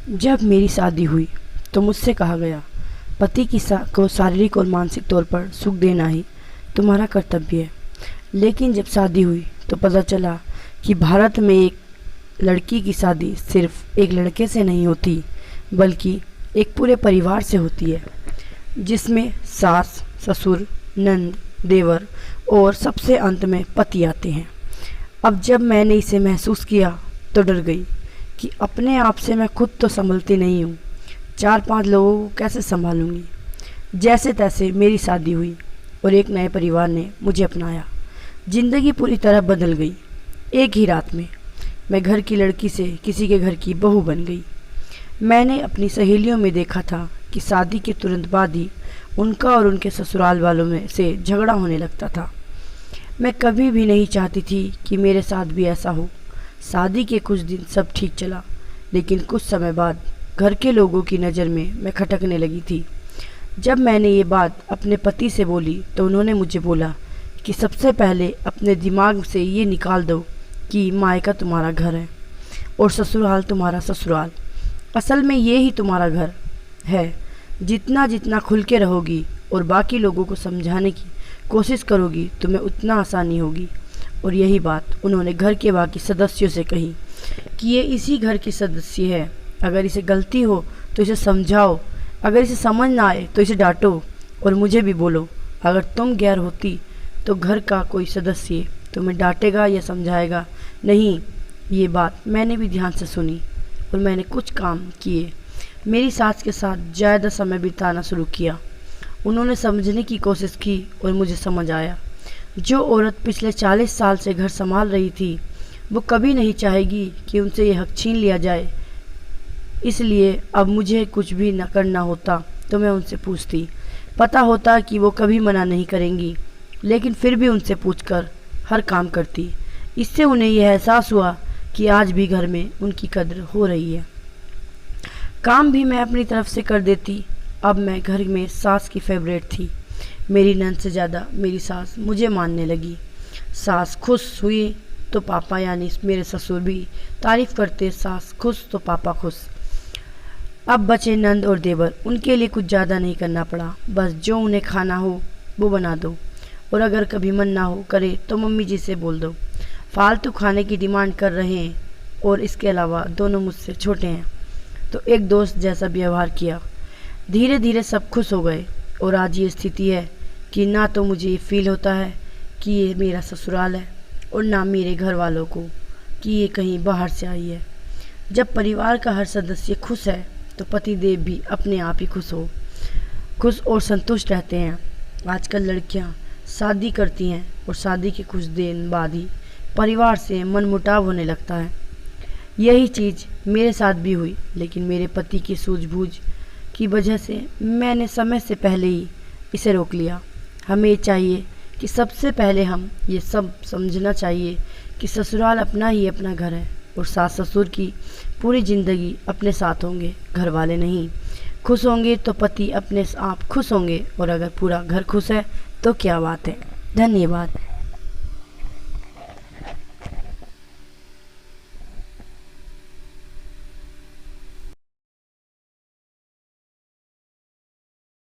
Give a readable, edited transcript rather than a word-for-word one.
जब मेरी शादी हुई तो मुझसे कहा गया, पति को शारीरिक और मानसिक तौर पर सुख देना ही तुम्हारा कर्तव्य है। लेकिन जब शादी हुई तो पता चला कि भारत में एक लड़की की शादी सिर्फ एक लड़के से नहीं होती, बल्कि एक पूरे परिवार से होती है, जिसमें सास, ससुर, नंद, देवर और सबसे अंत में पति आते हैं। अब जब मैंने इसे महसूस किया तो डर गई कि अपने आप से मैं खुद तो संभलती नहीं हूँ, 4-5 लोगों को कैसे संभालूंगी। जैसे तैसे मेरी शादी हुई और एक नए परिवार ने मुझे अपनाया। ज़िंदगी पूरी तरह बदल गई। एक ही रात में मैं घर की लड़की से किसी के घर की बहू बन गई। मैंने अपनी सहेलियों में देखा था कि शादी के तुरंत बाद ही उनका और उनके ससुराल वालों में से झगड़ा होने लगता था। मैं कभी भी नहीं चाहती थी कि मेरे साथ भी ऐसा हो। शादी के कुछ दिन सब ठीक चला, लेकिन कुछ समय बाद घर के लोगों की नज़र में मैं खटकने लगी थी। जब मैंने ये बात अपने पति से बोली तो उन्होंने मुझे बोला कि सबसे पहले अपने दिमाग से ये निकाल दो कि मायका तुम्हारा घर है और ससुराल तुम्हारा ससुराल। असल में ये ही तुम्हारा घर है। जितना जितना खुल के रहोगी और बाकी लोगों को समझाने की कोशिश करोगी तुम्हें उतना आसानी होगी। और यही बात उन्होंने घर के बाकी सदस्यों से कही कि ये इसी घर की सदस्य है। अगर इसे गलती हो तो इसे समझाओ, अगर इसे समझ ना आए तो इसे डांटो और मुझे भी बोलो। अगर तुम गैर होती तो घर का कोई सदस्य तुम्हें डांटेगा या समझाएगा नहीं। ये बात मैंने भी ध्यान से सुनी और मैंने कुछ काम किए। मेरी सास के साथ ज़्यादा समय बिताना शुरू किया। उन्होंने समझने की कोशिश की और मुझे समझ आया। जो औरत पिछले 40 साल से घर संभाल रही थी, वो कभी नहीं चाहेगी कि उनसे ये हक छीन लिया जाए। इसलिए अब मुझे कुछ भी न करना होता तो मैं उनसे पूछती। पता होता कि वो कभी मना नहीं करेंगी, लेकिन फिर भी उनसे पूछकर हर काम करती। इससे उन्हें यह एहसास हुआ कि आज भी घर में उनकी कद्र हो रही है। काम भी मैं अपनी तरफ से कर देती। अब मैं घर में सास की फेवरेट थी। मेरी नंद से ज़्यादा मेरी सास मुझे मानने लगी। सास खुश हुई तो पापा यानी मेरे ससुर भी तारीफ़ करते। सास खुश तो पापा खुश। अब बचे नंद और देवर। उनके लिए कुछ ज़्यादा नहीं करना पड़ा, बस जो उन्हें खाना हो वो बना दो, और अगर कभी मन ना हो करे तो मम्मी जी से बोल दो। फालतू खाने की डिमांड कर रहे हैं और इसके अलावा दोनों मुझसे छोटे हैं, तो एक दोस्त जैसा व्यवहार किया। धीरे धीरे सब खुश हो गए और आज ये स्थिति है कि ना तो मुझे ये फील होता है कि ये मेरा ससुराल है और ना मेरे घर वालों को कि ये कहीं बाहर से आई है। जब परिवार का हर सदस्य खुश है तो पतिदेव भी अपने आप ही खुश और संतुष्ट रहते हैं। आजकल लड़कियां शादी करती हैं और शादी के कुछ दिन बाद ही परिवार से मनमुटाव होने लगता है। यही चीज़ मेरे साथ भी हुई, लेकिन मेरे पति की सूझबूझ की वजह से मैंने समय से पहले ही इसे रोक लिया। हमें चाहिए कि सबसे पहले हम ये सब समझना चाहिए कि ससुराल अपना ही अपना घर है और सास ससुर की पूरी ज़िंदगी अपने साथ होंगे, घर वाले नहीं। खुश होंगे तो पति अपने आप खुश होंगे, और अगर पूरा घर खुश है तो क्या बात है। धन्यवाद।